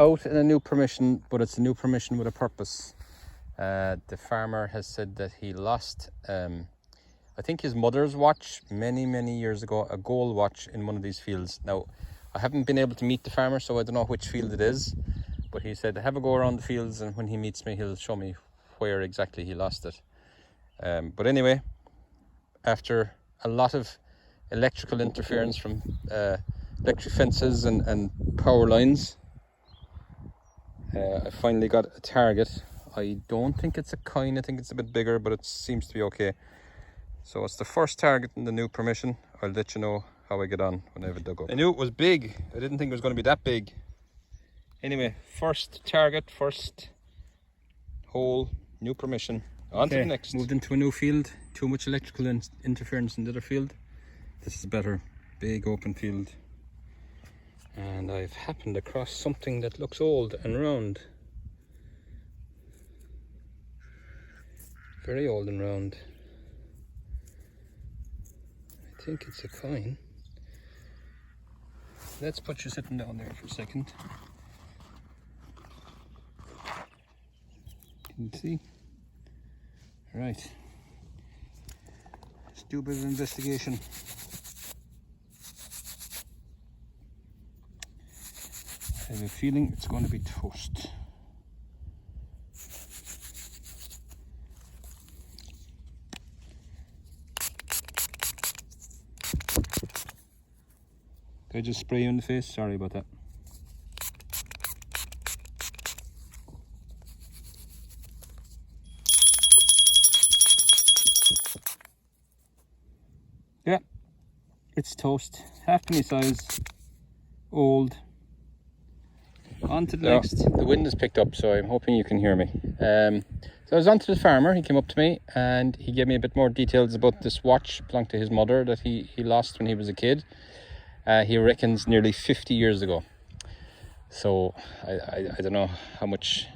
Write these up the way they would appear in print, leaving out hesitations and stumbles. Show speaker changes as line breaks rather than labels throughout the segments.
out in a new permission, but it's a new permission with a purpose. The farmer has said that he lost, I think his mother's watch many years ago, a gold watch in one of these fields. Now, I haven't been able to meet the farmer, so I don't know which field it is, but he said have a go around the fields, and when he meets me, he'll show me where exactly he lost it. But anyway, after a lot of electrical interference from electric fences and power lines, I finally got a target. I don't think it's a coin, I think it's a bit bigger, but it seems to be okay. So it's the first target in the new permission. I'll let you know how I get on when I have it dug up. I knew it was big. I didn't think it was going to be that big. Anyway, first target, first hole, new permission. On to the next. Moved into a new field. Too much electrical interference in the other field. This is better. Big open field. And I've happened across something that looks old and round. Very old and round. I think it's a coin. Let's put you sitting down there for a second. Can you see? Right. Let's do a bit of investigation. I have a feeling it's going to be toast. Did I just spray you in the face? Sorry about that. Yeah, it's toast. Halfpenny size, old. On to the next. The wind has picked up, so I'm hoping you can hear me. So I was on to the farmer. He came up to me and he gave me a bit more details about this watch belonged to his mother that he lost when he was a kid. He reckons nearly 50 years ago. So I don't know how much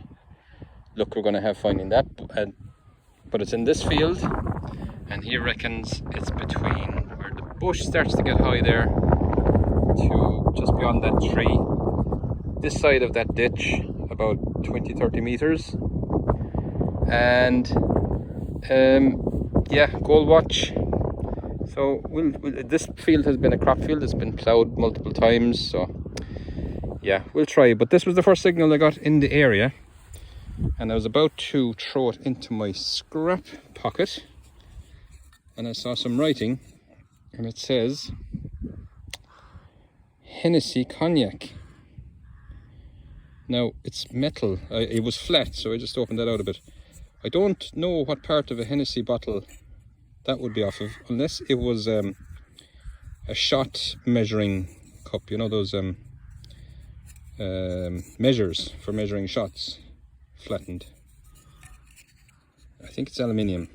luck we're going to have finding that, but it's in this field, and he reckons it's between where the bush starts to get high there to just beyond that tree. This side of that ditch, about 20-30 meters, and yeah, gold watch. So this field has been a crop field. It's been ploughed multiple times, so yeah, we'll try. But this was the first signal I got in the area, and I was about to throw it into my scrap pocket, and I saw some writing, and it says Hennessy Cognac. Now it's metal. It was flat, so I just opened that out a bit. I don't know what part of a Hennessy bottle that would be off of, unless it was a shot measuring cup, you know, those measures for measuring shots, flattened. I think it's aluminium.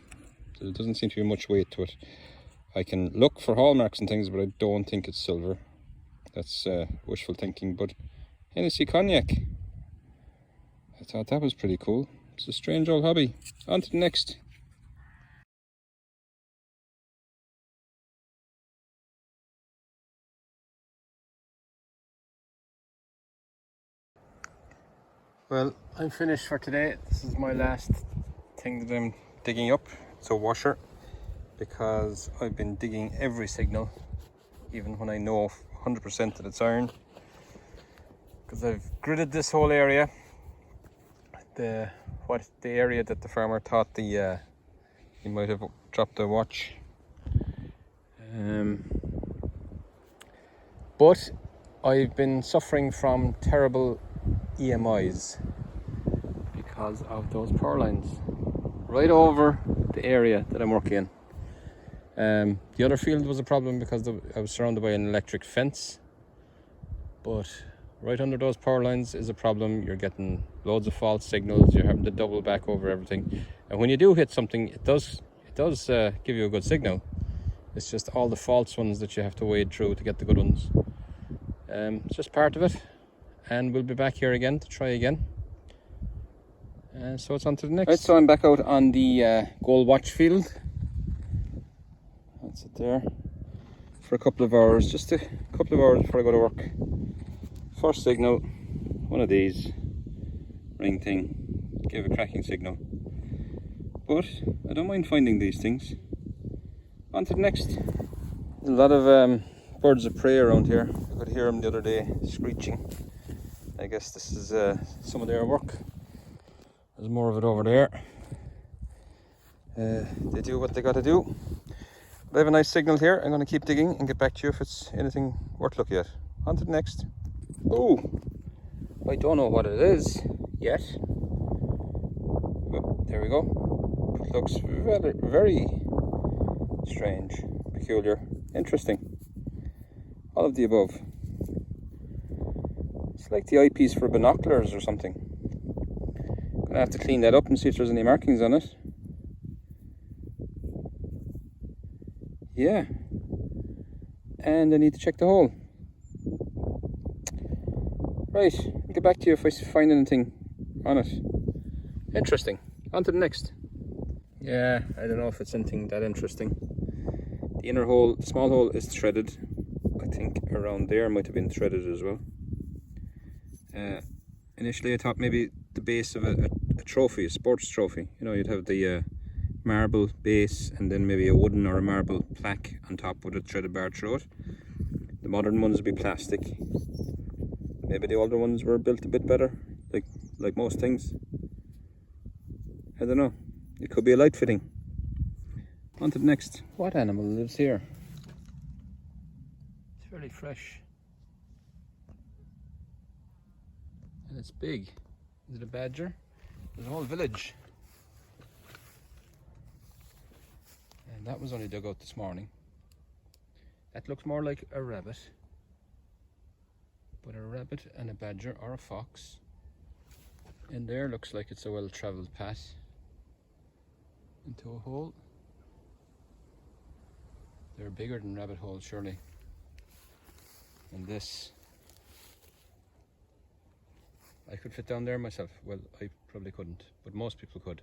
There doesn't seem to be much weight to it. I can look for hallmarks and things, but I don't think it's silver. That's wishful thinking. But Hennessy Cognac, I thought that was pretty cool. It's a strange old hobby. On to the next. Well, I'm finished for today. This is my last thing that I'm digging up. It's a washer, because I've been digging every signal, even when I know 100% that it's iron, because I've gridded this whole area. The area that the farmer thought he might have dropped the watch. But I've been suffering from terrible EMIs because of those power lines right over the area that I'm working in. The other field was a problem because I was surrounded by an electric fence, but right under those power lines is a problem. You're getting loads of false signals. You're having to double back over everything, and when you do hit something, it does give you a good signal. It's just all the false ones that you have to wade through to get the good ones. It's just part of it, and we'll be back here again to try again. So it's on to the next. Right, so I'm back out on the gold watch field. That's it there. For a couple of hours, just a couple of hours before I go to work. First signal, one of these ring thing gave a cracking signal. But I don't mind finding these things. On to the next. A lot of birds of prey around here. I could hear them the other day screeching. I guess this is some of their work. There's more of it over there. They do what they gotta do. But I have a nice signal here. I'm going to keep digging and get back to you if it's anything worth looking at. On to the next. Oh, I don't know what it is yet. But there we go. It looks very, very strange, peculiar, interesting. All of the above. It's like the eyepiece for binoculars or something. Gonna have to clean that up and see if there's any markings on it. Yeah, and I need to check the hole. Right, I'll get back to you if I find anything on it. Interesting. On to the next. Yeah, I don't know if it's anything that interesting. The inner hole, the small hole, is threaded. I think around there might have been threaded as well. Initially I thought maybe the base of a trophy, a sports trophy. You know, you'd have the marble base and then maybe a wooden or a marble plaque on top with a threaded bar through it. The modern ones would be plastic. Maybe the older ones were built a bit better, like most things. I don't know. It could be a light fitting. On to the next. What animal lives here? It's fairly fresh. And it's big. Is it a badger? There's a whole village. And that was only dug out this morning. That looks more like a rabbit. But a rabbit and a badger or a fox. And there looks like it's a well-travelled path into a hole. They're bigger than rabbit holes, surely. And this, I could fit down there myself. Well, I probably couldn't, but most people could.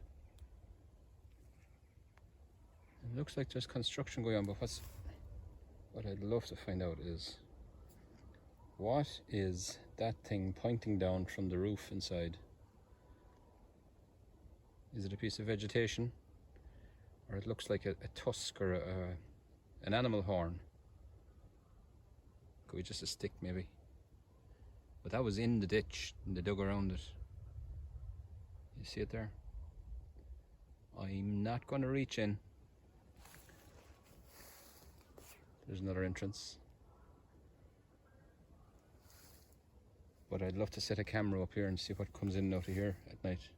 It looks like there's construction going on, but what I'd love to find out is, what is that thing pointing down from the roof inside? Is it a piece of vegetation? Or it looks like a tusk or an animal horn. Could be just a stick maybe. But that was in the ditch and they dug around it. You see it there? I'm not going to reach in. There's another entrance. But I'd love to set a camera up here and see what comes in out of here at night.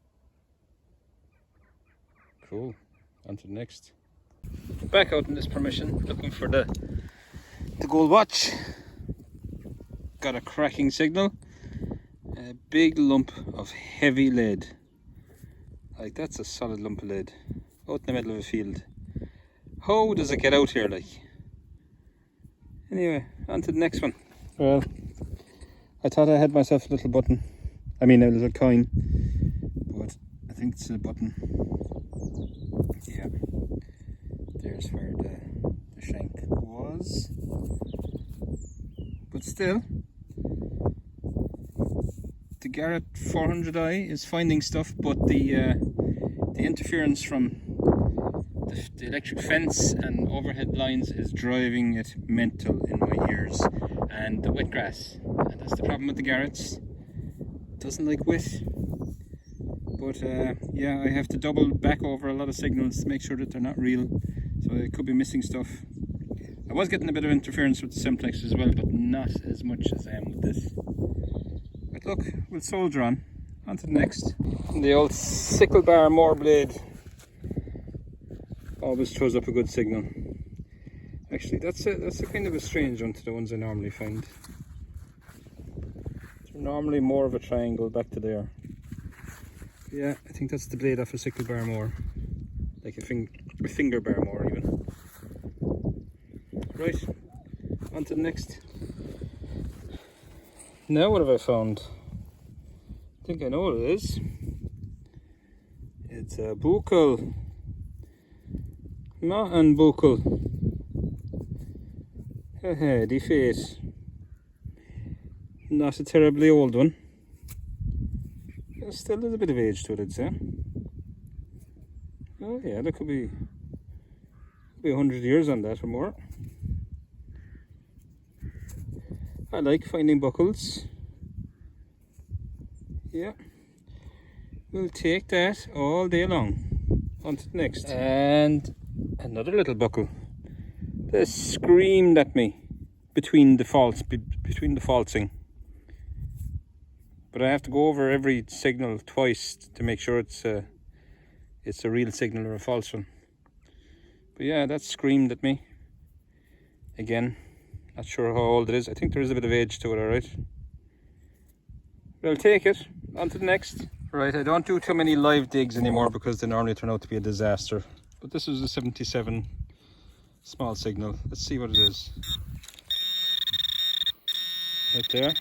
Cool. On to the next. Back out in this permission, looking for the gold watch. Got a cracking signal. A big lump of heavy lead. Like, that's a solid lump of lead. Out in the middle of a field. How does it get out here, like? Anyway, on to the next one. Well, I thought I had myself a little button. I mean a little coin. But I think it's a button. Yeah. There's where the shank was. But still, the Garrett 400i is finding stuff, but the interference from the electric fence and overhead lines is driving it mental in my ears, and the wet grass. And that's the problem with the Garretts. It doesn't like wet. But yeah, I have to double back over a lot of signals to make sure that they're not real. So I could be missing stuff. I was getting a bit of interference with the simplex as well, but not as much as I am with this. But look, we'll soldier on. On to the next. The old sickle bar moor blade always throws up a good signal. Actually, that's a kind of a strange one to the ones I normally find. They're normally more of a triangle back to there. Yeah, I think that's the blade off a sickle bar moor. Like a finger bar moor even. Right, on to the next. Now what have I found? I think I know what it is. It's a buccal. Ma an buccal. Hehe, die face. Not a terribly old one. Still there's a bit of age to it, I'd say. Oh yeah, there could be 100 years on that or more. I like finding buckles. Yeah, we'll take that all day long. On to the next. And another little buckle. They screamed at me between the falsing. But I have to go over every signal twice to make sure it's a real signal or a false one. But yeah, that screamed at me. Again, not sure how old it is. I think there is a bit of age to it, alright. But I'll take it. On to the next. Right, I don't do too many live digs anymore because they normally turn out to be a disaster. But this is a 77 small signal. Let's see what it is. Right there.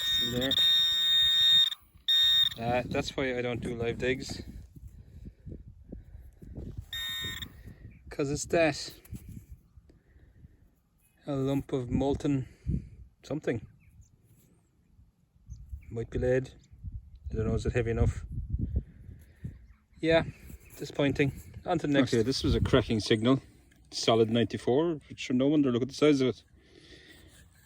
Still there. That's why I don't do live digs. Because it's that. A lump of molten something. Might be lead. I don't know, is it heavy enough? Yeah, disappointing. On to the next. Okay, this was a cracking signal. Solid 94, which no wonder, look at the size of it.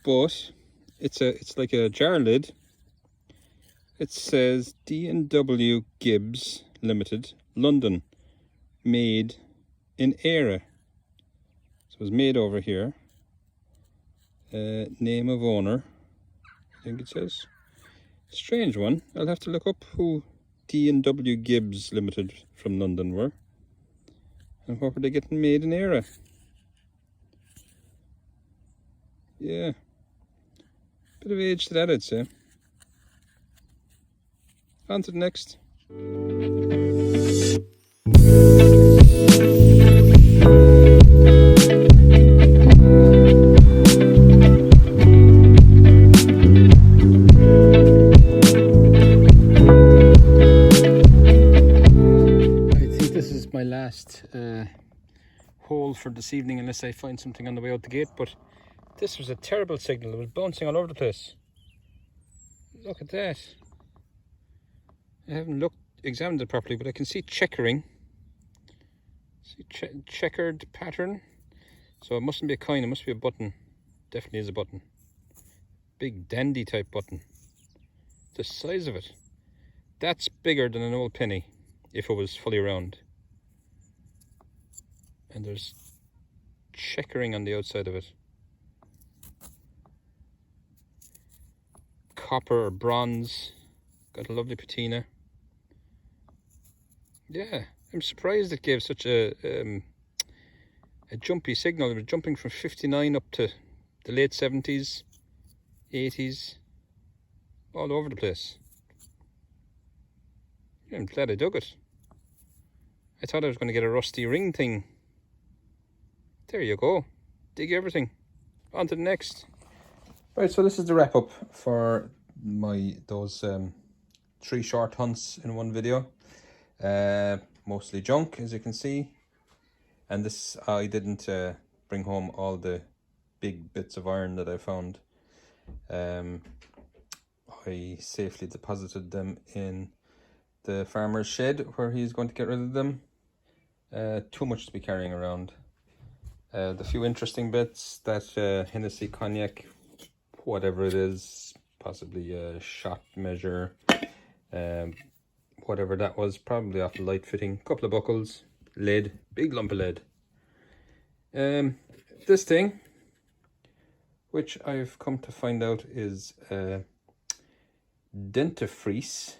But it's like a jar lid. It says D&W Gibbs Limited, London, made in Era. So it was made over here. Name of owner, I think it says. Strange one. I'll have to look up who D&W Gibbs Limited from London were. And what were they getting made in Era? Yeah. Bit of age to that, I'd say. On to the next. My last hole for this evening, unless I find something on the way out the gate. But this was a terrible signal. It was bouncing all over the place. Look at that. I haven't examined it properly, but I can see checkering. See checkered pattern. So it mustn't be a coin, it must be a button. Definitely is a button. Big dandy type button. The size of it. That's bigger than an old penny if it was fully round. And there's checkering on the outside of it. Copper or bronze. Got a lovely patina. Yeah, I'm surprised it gave such a jumpy signal. It was jumping from 59 up to the late 70s, 80s, all over the place. I'm glad I dug it. I thought I was going to get a rusty ring thing. There you go. Dig everything. On to the next. Right, so this is the wrap up for those 3 short hunts in one video. Mostly junk, as you can see. And this, I didn't bring home all the big bits of iron that I found. I safely deposited them in the farmer's shed where he's going to get rid of them. Too much to be carrying around. The few interesting bits, that Hennessy cognac, whatever it is, possibly a shot measure, whatever that was, probably off the light fitting, couple of buckles, lead, big lump of lead. This thing, which I've come to find out is dentifrice,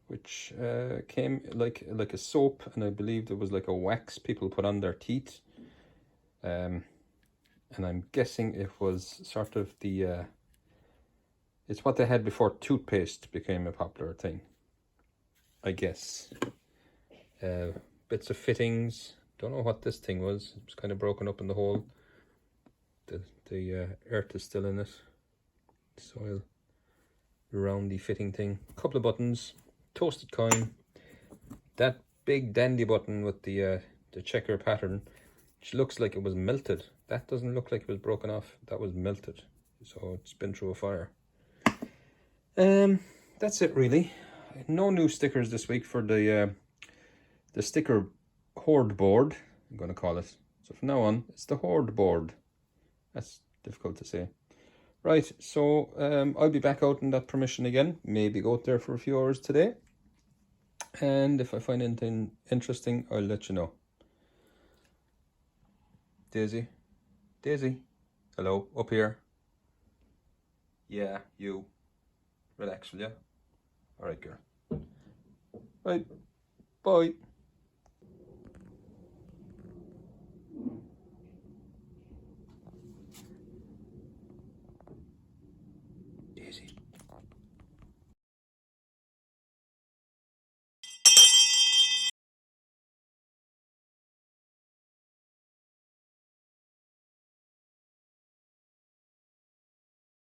which came like a soap, and I believe there was like a wax people put on their teeth. And I'm guessing it was sort of it's what they had before toothpaste became a popular thing, I guess. Bits of fittings. Don't know what this thing was. It was kind of broken up in the hole. The earth is still in it. Soil. Roundy fitting thing. Couple of buttons. Toasted coin. That big dandy button with the checker pattern, which looks like it was melted. That doesn't look like it was broken off. That was melted. So it's been through a fire. That's it really. No new stickers this week for the sticker hoard board, I'm going to call it. So from now on, it's the hoard board. That's difficult to say. Right, so I'll be back out in that permission again. Maybe go out there for a few hours today. And if I find anything interesting, I'll let you know. Daisy? Daisy? Hello, up here. Yeah, you. Relax, will ya? Alright, girl. Right, bye.